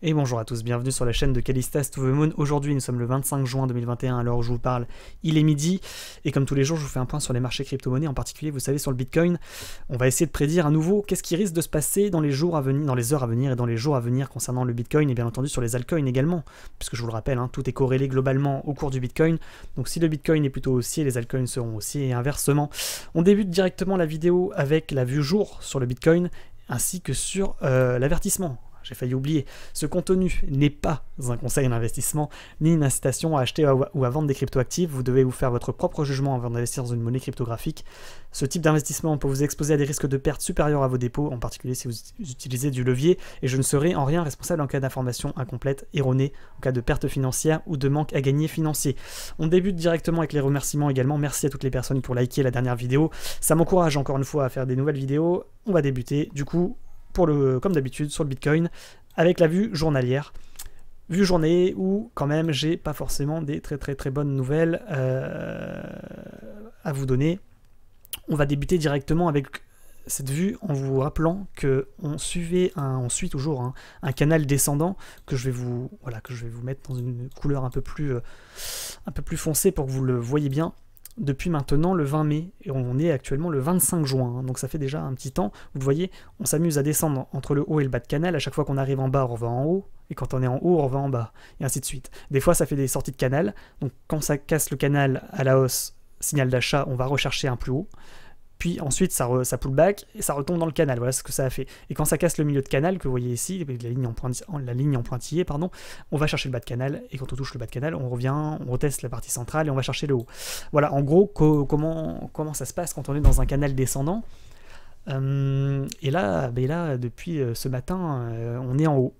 Et bonjour à tous, bienvenue sur la chaîne de Callistas to the Moon. Aujourd'hui nous sommes le 25 juin 2021, à l'heure où je vous parle, il est midi, et comme tous les jours je vous fais un point sur les marchés crypto-monnaies, en particulier vous savez sur le Bitcoin. On va essayer de prédire à nouveau qu'est-ce qui risque de se passer dans les jours à venir, dans les heures à venir et dans les jours à venir concernant le Bitcoin, et bien entendu sur les altcoins également, puisque je vous le rappelle, tout est corrélé globalement au cours du Bitcoin, donc si le Bitcoin est plutôt haussier, les altcoins seront haussiers et inversement. On débute directement la vidéo avec la vue jour sur le Bitcoin, ainsi que sur l'avertissement. J'ai failli oublier, ce contenu n'est pas un conseil d'investissement, ni une incitation à acheter ou à vendre des cryptoactifs. Vous devez vous faire votre propre jugement avant d'investir dans une monnaie cryptographique. Ce type d'investissement peut vous exposer à des risques de perte supérieurs à vos dépôts, en particulier si vous utilisez du levier, et je ne serai en rien responsable en cas d'information incomplète, erronée, en cas de perte financière ou de manque à gagner financier. On débute directement avec les remerciements également. Merci à toutes les personnes qui ont liké la dernière vidéo. Ça m'encourage encore une fois à faire des nouvelles vidéos. On va débuter du coup, comme d'habitude sur le Bitcoin, avec la vue journalière. Vue journée où quand même j'ai pas forcément des très bonnes nouvelles à vous donner. On va débuter directement avec cette vue en vous rappelant que on suit toujours un canal descendant que je vais vous mettre dans une couleur un peu plus foncée pour que vous le voyez bien. Depuis maintenant le 20 mai, et on est actuellement le 25 juin, donc ça fait déjà un petit temps. Vous le voyez, on s'amuse à descendre entre le haut et le bas de canal. À chaque fois qu'on arrive en bas, on va en haut, et quand on est en haut, on va en bas, et ainsi de suite. Des fois, ça fait des sorties de canal, donc quand ça casse le canal à la hausse, signal d'achat, on va rechercher un plus haut. Puis ensuite, ça pull back et ça retombe dans le canal. Voilà ce que ça a fait. Et quand ça casse le milieu de canal, que vous voyez ici, la ligne en pointillé, pardon, on va chercher le bas de canal. Et quand on touche le bas de canal, on revient, on reteste la partie centrale et on va chercher le haut. Voilà, en gros, comment ça se passe quand on est dans un canal descendant. Et là, depuis ce matin, on est en haut.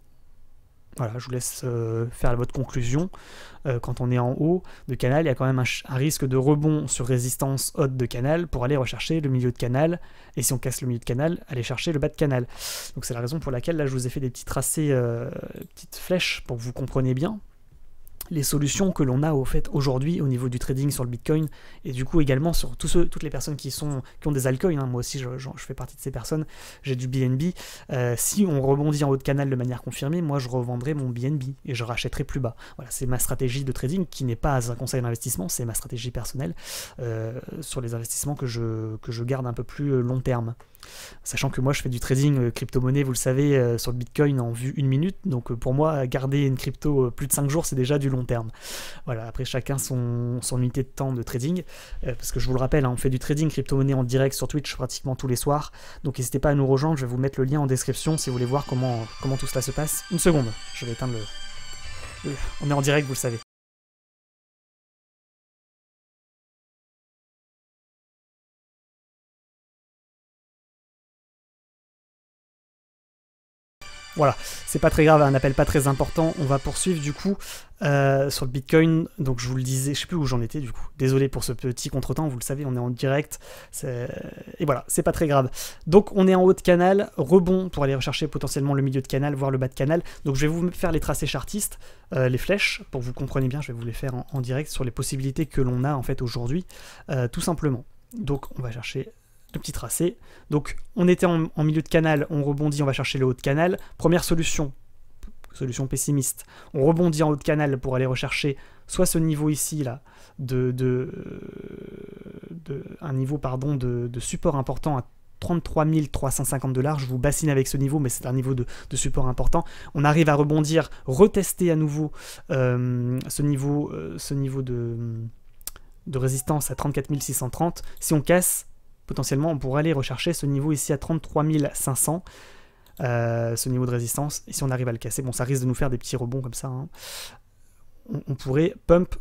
Voilà, je vous laisse faire votre conclusion. Quand on est en haut de canal, il y a quand même un risque de rebond sur résistance haute de canal pour aller rechercher le milieu de canal. Et si on casse le milieu de canal, aller chercher le bas de canal. Donc c'est la raison pour laquelle là je vous ai fait des petits tracés, petites flèches pour que vous compreniez bien les solutions que l'on a au fait aujourd'hui au niveau du trading sur le Bitcoin, et du coup également sur toutes les personnes qui ont des altcoins. Moi aussi je fais partie de ces personnes, j'ai du BNB. Si on rebondit en haut de canal de manière confirmée, moi je revendrai mon BNB et je rachèterai plus bas. Voilà, c'est ma stratégie de trading qui n'est pas un conseil d'investissement, c'est ma stratégie personnelle sur les investissements que je garde un peu plus long terme. Sachant que moi je fais du trading crypto-monnaie, vous le savez, sur le Bitcoin en vue 1 minute, donc pour moi garder une crypto plus de 5 jours c'est déjà du long terme. Voilà, après chacun son unité de temps de trading, parce que je vous le rappelle, on fait du trading crypto-monnaie en direct sur Twitch pratiquement tous les soirs, donc n'hésitez pas à nous rejoindre, je vais vous mettre le lien en description si vous voulez voir comment tout cela se passe. Une seconde, je vais éteindre on est en direct, vous le savez. Voilà, c'est pas très grave, un appel pas très important. On va poursuivre du coup sur le Bitcoin. Donc je vous le disais, je sais plus où j'en étais du coup. Désolé pour ce petit contretemps, vous le savez, on est en direct. Et voilà, c'est pas très grave. Donc on est en haut de canal, rebond pour aller rechercher potentiellement le milieu de canal, voire le bas de canal. Donc je vais vous faire les tracés chartistes, les flèches, pour que vous compreniez bien, je vais vous les faire en direct sur les possibilités que l'on a en fait aujourd'hui, tout simplement. Donc on va chercher le petit tracé. Donc on était en milieu de canal, on rebondit, on va chercher le haut de canal. Première solution pessimiste, on rebondit en haut de canal pour aller rechercher soit ce niveau ici là un niveau de support important à 33 350 $. Je vous bassine avec ce niveau, mais c'est un niveau de support important. On arrive à rebondir, retester à nouveau ce niveau de résistance à 34 630. Si on casse, potentiellement on pourrait aller rechercher ce niveau ici à 33 500, ce niveau de résistance, et si on arrive à le casser, bon ça risque de nous faire des petits rebonds comme ça, on pourrait pump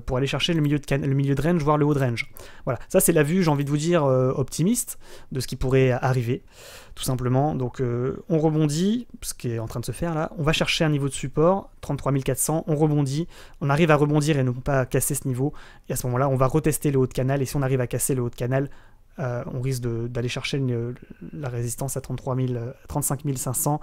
pour aller chercher le milieu de range, voire le haut de range. Voilà, ça c'est la vue, j'ai envie de vous dire, optimiste de ce qui pourrait arriver, tout simplement. Donc on rebondit, ce qui est en train de se faire là, on va chercher un niveau de support, 33 400, on rebondit, on arrive à rebondir et ne pas casser ce niveau, et à ce moment-là on va retester le haut de canal, et si on arrive à casser le haut de canal, on risque d'aller chercher la résistance à 35 500,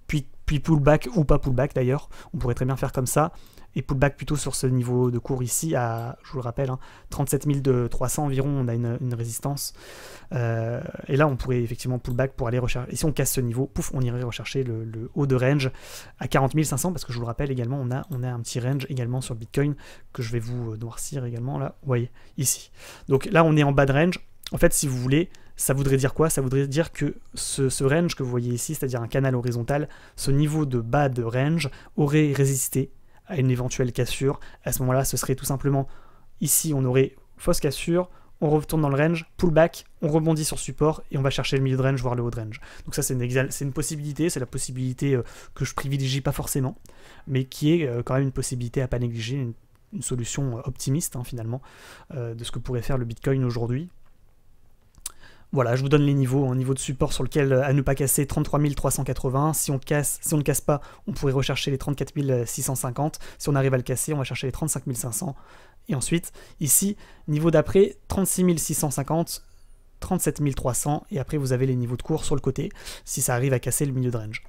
puis puis pullback ou pas pullback d'ailleurs, on pourrait très bien faire comme ça, et pullback plutôt sur ce niveau de cours ici, à, je vous le rappelle, 37 300 environ, on a une résistance, et là on pourrait effectivement pullback pour aller rechercher, et si on casse ce niveau, pouf, on irait rechercher le haut de range à 40 500, parce que je vous le rappelle également, on a un petit range également sur Bitcoin, que je vais vous noircir également, là, vous voyez, ici. Donc là on est en bas de range, en fait si vous voulez, ça voudrait dire quoi? Ça voudrait dire que ce range que vous voyez ici, c'est-à-dire un canal horizontal, ce niveau de bas de range aurait résisté à une éventuelle cassure. À ce moment-là, ce serait tout simplement, ici on aurait fausse cassure, on retourne dans le range, pullback, on rebondit sur support et on va chercher le milieu de range, voire le haut de range. Donc ça c'est une possibilité, c'est la possibilité que je privilégie pas forcément, mais qui est quand même une possibilité à pas négliger, une solution optimiste finalement de ce que pourrait faire le Bitcoin aujourd'hui. Voilà, je vous donne les niveaux, un niveau de support sur lequel à ne pas casser 33 380, si on ne le casse pas, on pourrait rechercher les 34 650, si on arrive à le casser, on va chercher les 35 500, et ensuite, ici, niveau d'après, 36 650, 37 300, et après vous avez les niveaux de cours sur le côté, si ça arrive à casser le milieu de range.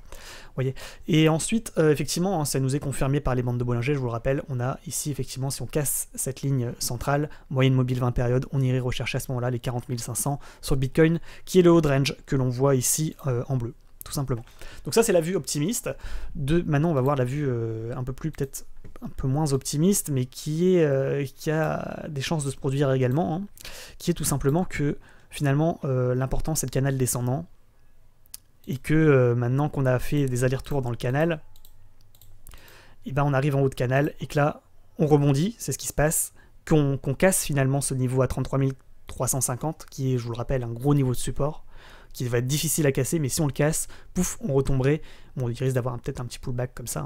Voyez. Et ensuite, effectivement, ça nous est confirmé par les bandes de Bollinger, je vous le rappelle, on a ici, effectivement, si on casse cette ligne centrale, moyenne mobile 20 périodes, on irait rechercher à ce moment-là les 40 500 sur Bitcoin, qui est le haut de range que l'on voit ici en bleu, tout simplement. Donc ça, c'est la vue optimiste. Maintenant, on va voir la vue un peu plus, peut-être un peu moins optimiste, mais qui a des chances de se produire également, qui est tout simplement que, finalement, l'important, c'est le canal descendant, et que maintenant qu'on a fait des allers-retours dans le canal, et ben on arrive en haut de canal, et que là, on rebondit, c'est ce qui se passe, qu'on casse finalement ce niveau à 33 350, qui est, je vous le rappelle, un gros niveau de support, qui va être difficile à casser, mais si on le casse, pouf, on retomberait, bon, il risque d'avoir peut-être un petit pullback comme ça,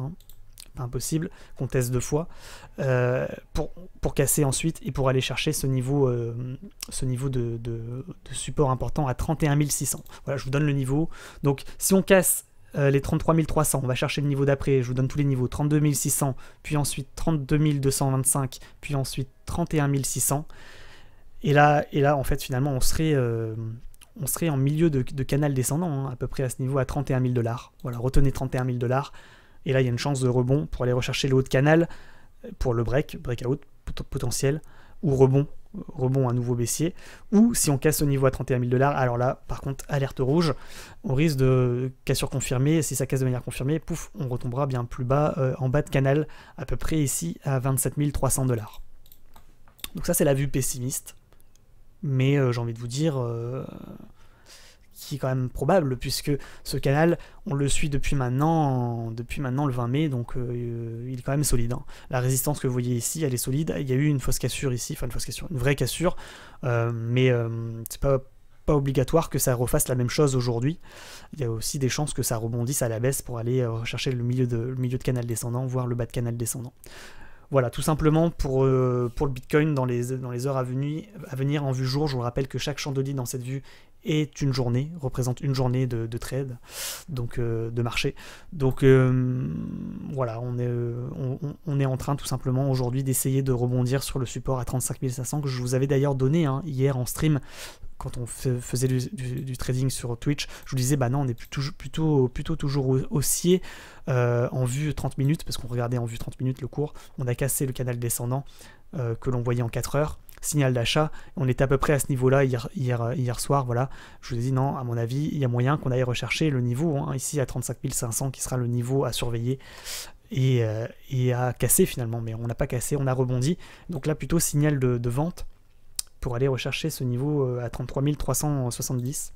pas impossible, qu'on teste 2 fois, pour casser ensuite, et pour aller chercher ce niveau de support important à 31 600. Voilà, je vous donne le niveau. Donc si on casse les 33 300, on va chercher le niveau d'après, je vous donne tous les niveaux, 32 600, puis ensuite 32 225, puis ensuite 31 600, et là en fait finalement on serait en milieu de canal descendant, à peu près à ce niveau, à 31 000 $. Voilà, retenez 31 000 $. Et là, il y a une chance de rebond pour aller rechercher le haut de canal pour le breakout potentiel, ou rebond à nouveau baissier. Ou si on casse au niveau à 31 000 $, alors là, par contre, alerte rouge, on risque de cassure confirmée. Si ça casse de manière confirmée, pouf, on retombera bien plus bas, en bas de canal, à peu près ici à 27 300 $. Donc ça, c'est la vue pessimiste. Mais j'ai envie de vous dire... qui est quand même probable, puisque ce canal, on le suit depuis maintenant le 20 mai, donc il est quand même solide. La résistance que vous voyez ici, elle est solide. Il y a eu une fausse cassure ici, enfin une vraie cassure, mais c'est pas obligatoire que ça refasse la même chose aujourd'hui. Il y a aussi des chances que ça rebondisse à la baisse pour aller rechercher le milieu de canal descendant, voire le bas de canal descendant. Voilà, tout simplement pour le Bitcoin dans les heures à venir en vue jour. Je vous rappelle que chaque chandelier dans cette vue est une journée, représente une journée de trade, donc de marché. Donc voilà, on est en train tout simplement aujourd'hui d'essayer de rebondir sur le support à 35 500 que je vous avais d'ailleurs donné hier en stream. Quand on faisait du trading sur Twitch, je vous disais, bah non, on est plutôt toujours haussier en vue 30 minutes, parce qu'on regardait en vue 30 minutes le cours. On a cassé le canal descendant que l'on voyait en 4 heures, signal d'achat. On était à peu près à ce niveau-là hier soir. Voilà, je vous ai dit, non, à mon avis, il y a moyen qu'on aille rechercher le niveau, ici à 35 500, qui sera le niveau à surveiller. Et à casser finalement, mais on n'a pas cassé, on a rebondi. Donc là, plutôt signal de vente, pour aller rechercher ce niveau à 33 370.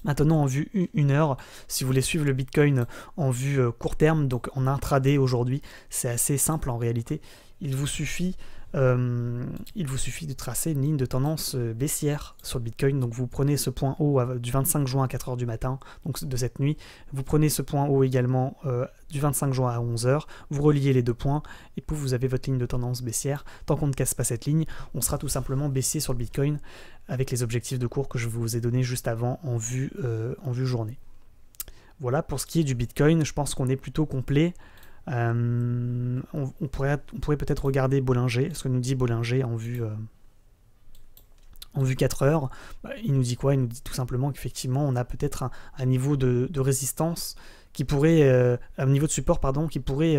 Maintenant en vue 1 heure, si vous voulez suivre le Bitcoin en vue court terme, donc en intraday aujourd'hui, c'est assez simple en réalité. Il vous suffit de tracer une ligne de tendance baissière sur le Bitcoin. Donc vous prenez ce point haut du 25 juin à 4 h du matin, donc de cette nuit. Vous prenez ce point haut également du 25 juin à 11 h. Vous reliez les deux points et puis vous avez votre ligne de tendance baissière. Tant qu'on ne casse pas cette ligne, on sera tout simplement baissier sur le Bitcoin avec les objectifs de cours que je vous ai donnés juste avant en vue journée. Voilà pour ce qui est du Bitcoin, je pense qu'on est plutôt complet. On pourrait peut-être regarder Bollinger, ce que nous dit Bollinger en vue 4 heures. Il nous dit quoi? Il nous dit tout simplement qu'effectivement on a peut-être un niveau de résistance qui pourrait, un niveau de support, pardon, qui pourrait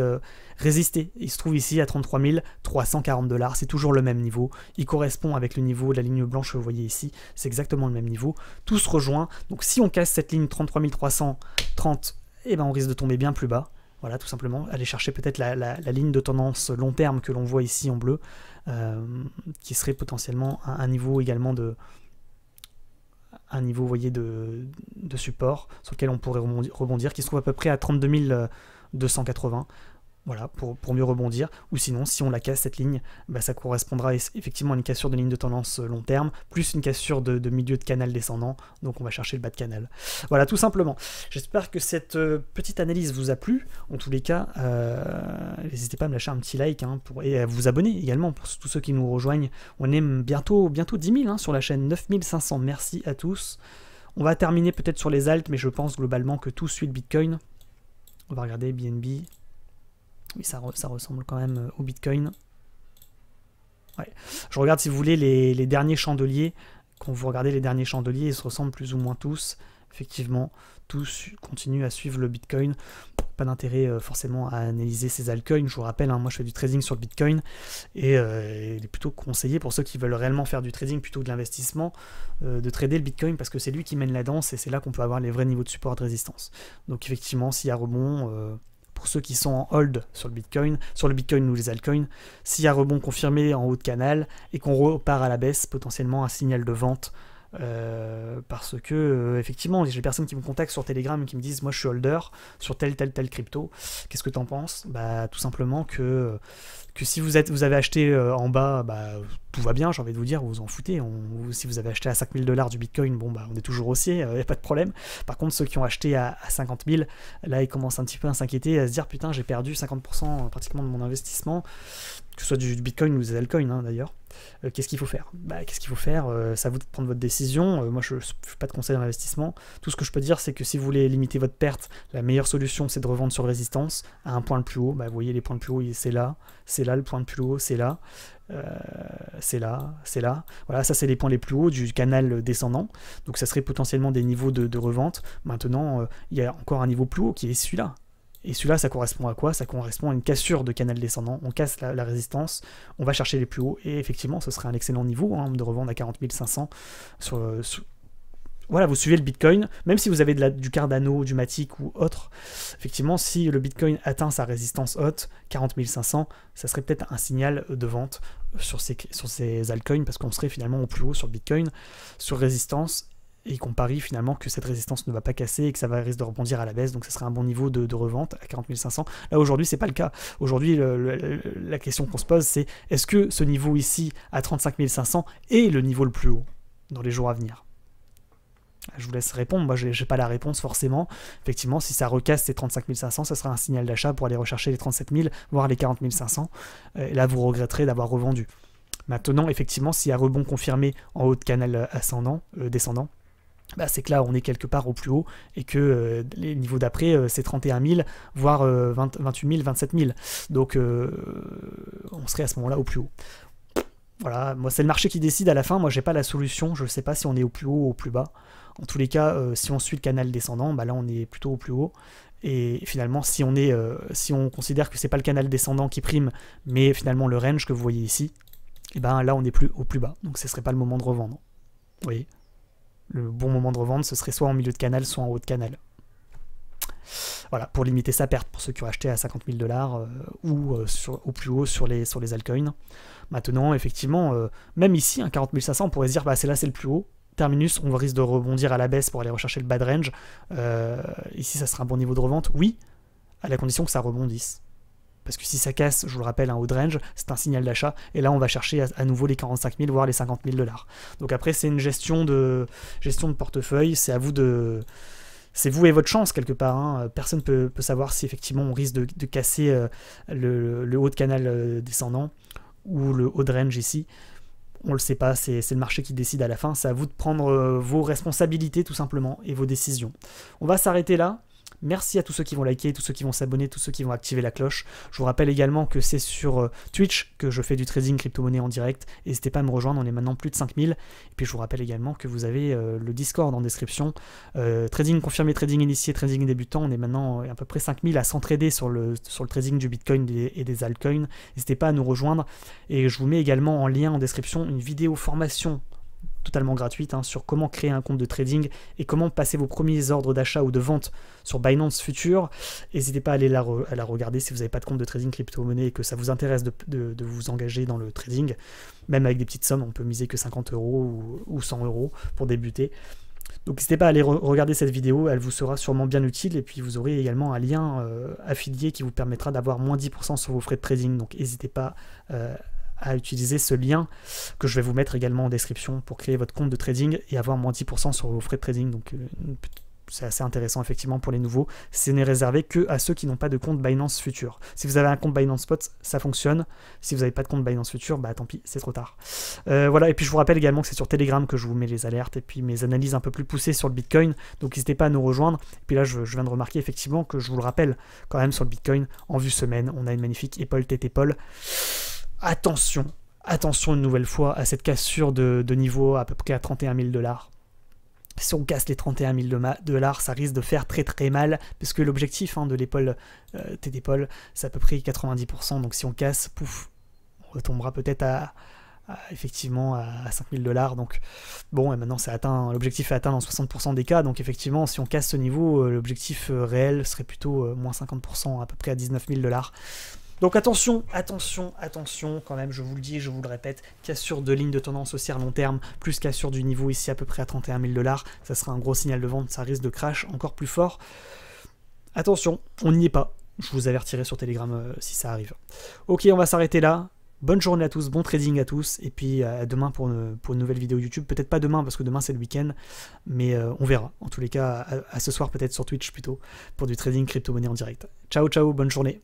résister. Il se trouve ici à 33 340 $. C'est toujours le même niveau. Il correspond avec le niveau de la ligne blanche que vous voyez ici. C'est exactement le même niveau. Tout se rejoint. Donc si on casse cette ligne 33 330, eh ben on risque de tomber bien plus bas. Voilà, tout simplement. Aller chercher peut-être la ligne de tendance long terme que l'on voit ici en bleu, qui serait potentiellement un niveau également de... un niveau, vous voyez, de support sur lequel on pourrait rebondir, qui se trouve à peu près à 32 280. Voilà, pour mieux rebondir. Ou sinon, si on la casse, cette ligne, bah, ça correspondra effectivement à une cassure de ligne de tendance long terme, plus une cassure de milieu de canal descendant. Donc on va chercher le bas de canal. Voilà, tout simplement. J'espère que cette petite analyse vous a plu. En tous les cas, n'hésitez pas à me lâcher un petit like et à vous abonner également pour tous ceux qui nous rejoignent. On est bientôt 10 000 sur la chaîne, 9500. Merci à tous. On va terminer peut-être sur les alts, mais je pense globalement que tout suit le Bitcoin. On va regarder BNB. Oui, ça ressemble quand même au Bitcoin. Ouais. Je regarde, si vous voulez, les derniers chandeliers. Quand vous regardez les derniers chandeliers, ils se ressemblent plus ou moins tous. Effectivement, tous continuent à suivre le Bitcoin. Pas d'intérêt forcément à analyser ces altcoins. Je vous rappelle, moi je fais du trading sur le Bitcoin. Et il est plutôt conseillé pour ceux qui veulent réellement faire du trading plutôt que de l'investissement, de trader le Bitcoin parce que c'est lui qui mène la danse et c'est là qu'on peut avoir les vrais niveaux de support et de résistance. Donc effectivement, s'il y a rebond... pour ceux qui sont en hold sur le Bitcoin ou les altcoins, s'il y a rebond confirmé en haut de canal et qu'on repart à la baisse, potentiellement un signal de vente, parce que effectivement, j'ai des personnes qui me contactent sur Telegram et qui me disent moi je suis holder sur tel crypto, qu'est-ce que tu en penses? Bah tout simplement que si vous avez acheté en bas, bah, tout va bien, j'ai envie de vous dire, vous vous en foutez. Si vous avez acheté à 5000 $ du Bitcoin, bon bah on est toujours haussier, il n'y a pas de problème. Par contre, ceux qui ont acheté à 50 000, là ils commencent un petit peu à s'inquiéter, à se dire putain j'ai perdu 50% pratiquement de mon investissement, que ce soit du Bitcoin ou des altcoins d'ailleurs. Qu'est-ce qu'il faut faire? Bah, qu'est-ce qu'il faut faire? C'est à vous de prendre votre décision. Moi je ne fais pas de conseil d'investissement. Tout ce que je peux dire, c'est que si vous voulez limiter votre perte, la meilleure solution c'est de revendre sur résistance à un point le plus haut. Bah, vous voyez les points le plus haut, c'est là le point le plus haut, c'est là. C'est là. Voilà, ça c'est les points les plus hauts du canal descendant. Donc ça serait potentiellement des niveaux de revente. Maintenant, il y a encore un niveau plus haut qui est celui-là. Et celui-là, ça correspond à quoi? Ça correspond à une cassure de canal descendant. On casse la résistance, on va chercher les plus hauts. Et effectivement, ce serait un excellent niveau de revendre à 40 500 Voilà, vous suivez le Bitcoin, même si vous avez du Cardano, du Matic ou autre, effectivement, si le Bitcoin atteint sa résistance haute, 40 500, ça serait peut-être un signal de vente sur ces altcoins, parce qu'on serait finalement au plus haut sur le Bitcoin, sur résistance, et qu'on parie finalement que cette résistance ne va pas casser et que ça va risque de rebondir à la baisse, donc ça serait un bon niveau de revente à 40 500. Là aujourd'hui c'est pas le cas. Aujourd'hui la question qu'on se pose c'est est-ce que ce niveau ici à 35 500 est le niveau le plus haut dans les jours à venir? Je vous laisse répondre, moi j'ai pas la réponse forcément. Effectivement, si ça recasse ces 35 500, ça sera un signal d'achat pour aller rechercher les 37 000, voire les 40 500. Et là, vous regretterez d'avoir revendu. Maintenant, effectivement, s'il y a rebond confirmé en haut de canal descendant, bah, c'est que là, on est quelque part au plus haut et que les niveaux d'après, c'est 31 000, voire 28 000, 27 000. Donc, on serait à ce moment-là au plus haut. Voilà, moi c'est le marché qui décide à la fin, moi j'ai pas la solution, je ne sais pas si on est au plus haut ou au plus bas. En tous les cas, si on suit le canal descendant, bah là on est plutôt au plus haut. Et finalement, si on considère que c'est pas le canal descendant qui prime, mais finalement le range que vous voyez ici, et ben là on est au plus bas. Donc ce serait pas le moment de revendre. Vous voyez, le bon moment de revendre, ce serait soit en milieu de canal, soit en haut de canal. Voilà, pour limiter sa perte, pour ceux qui ont acheté à 50 000 $ ou au plus haut sur les altcoins. Maintenant, effectivement, même ici, 40 500, on pourrait se dire, bah, c'est le plus haut. Terminus, on risque de rebondir à la baisse pour aller rechercher le bad range. Ici, ça sera un bon niveau de revente, oui, à la condition que ça rebondisse. Parce que si ça casse, je vous le rappelle, un haut de range, c'est un signal d'achat. Et là, on va chercher à nouveau les 45 000, voire les 50 000 $. Donc après, c'est une gestion de portefeuille. C'est à vous de... C'est vous et votre chance quelque part. Personne ne peut savoir si effectivement on risque de casser le haut de canal descendant ou le haut de range ici. On le sait pas, c'est le marché qui décide à la fin. C'est à vous de prendre vos responsabilités tout simplement et vos décisions. On va s'arrêter là. Merci à tous ceux qui vont liker, tous ceux qui vont s'abonner, tous ceux qui vont activer la cloche. Je vous rappelle également que c'est sur Twitch que je fais du trading crypto-monnaie en direct. N'hésitez pas à me rejoindre, on est maintenant plus de 5000. Et puis je vous rappelle également que vous avez le Discord en description. Trading confirmé, trading initié, trading débutant. On est maintenant à peu près 5000 à s'entraider sur le trading du Bitcoin et des altcoins. N'hésitez pas à nous rejoindre. Et je vous mets également en lien en description une vidéo formation totalement gratuite sur comment créer un compte de trading et comment passer vos premiers ordres d'achat ou de vente sur Binance Future. N'hésitez pas à aller la regarder si vous n'avez pas de compte de trading crypto-monnaie et que ça vous intéresse de vous engager dans le trading. Même avec des petites sommes, on peut miser que 50 € ou 100 € pour débuter. Donc n'hésitez pas à aller regarder cette vidéo, elle vous sera sûrement bien utile, et puis vous aurez également un lien affilié qui vous permettra d'avoir moins 10% sur vos frais de trading. Donc n'hésitez pas à utiliser ce lien que je vais vous mettre également en description pour créer votre compte de trading et avoir moins 10% sur vos frais de trading. Donc c'est assez intéressant effectivement pour les nouveaux. Ce n'est réservé que à ceux qui n'ont pas de compte Binance Future. Si vous avez un compte Binance Spot, ça fonctionne. Si vous n'avez pas de compte Binance Future, bah tant pis, c'est trop tard. Voilà, et puis je vous rappelle également que c'est sur Telegram que je vous mets les alertes et puis mes analyses un peu plus poussées sur le Bitcoin. Donc n'hésitez pas à nous rejoindre. Et puis là, je viens de remarquer effectivement que je vous le rappelle quand même sur le Bitcoin, en vue semaine, on a une magnifique épaule tête épaule. Attention une nouvelle fois à cette cassure de niveau à peu près à 31 000 $. Si on casse les 31 000 $, ça risque de faire très très mal, parce que l'objectif de l'épaule tête épaule, c'est à peu près 90%. Donc si on casse, pouf, on retombera peut-être effectivement à 5 000 $. Donc bon, et maintenant l'objectif est atteint dans 60% des cas. Donc effectivement, si on casse ce niveau, l'objectif réel serait plutôt moins 50%, à peu près à 19 000 $. Donc attention quand même, je vous le dis, je vous le répète, cassure de ligne de tendance haussière long terme, plus cassure du niveau ici à peu près à 31 000 $, ça sera un gros signal de vente, ça risque de crash encore plus fort. Attention, on n'y est pas, je vous avertirai sur Telegram si ça arrive. Ok, on va s'arrêter là. Bonne journée à tous, bon trading à tous, et puis à demain pour une nouvelle vidéo YouTube. Peut-être pas demain, parce que demain c'est le week-end, mais on verra. En tous les cas, à ce soir peut-être sur Twitch plutôt, pour du trading crypto-monnaie en direct. Ciao, bonne journée.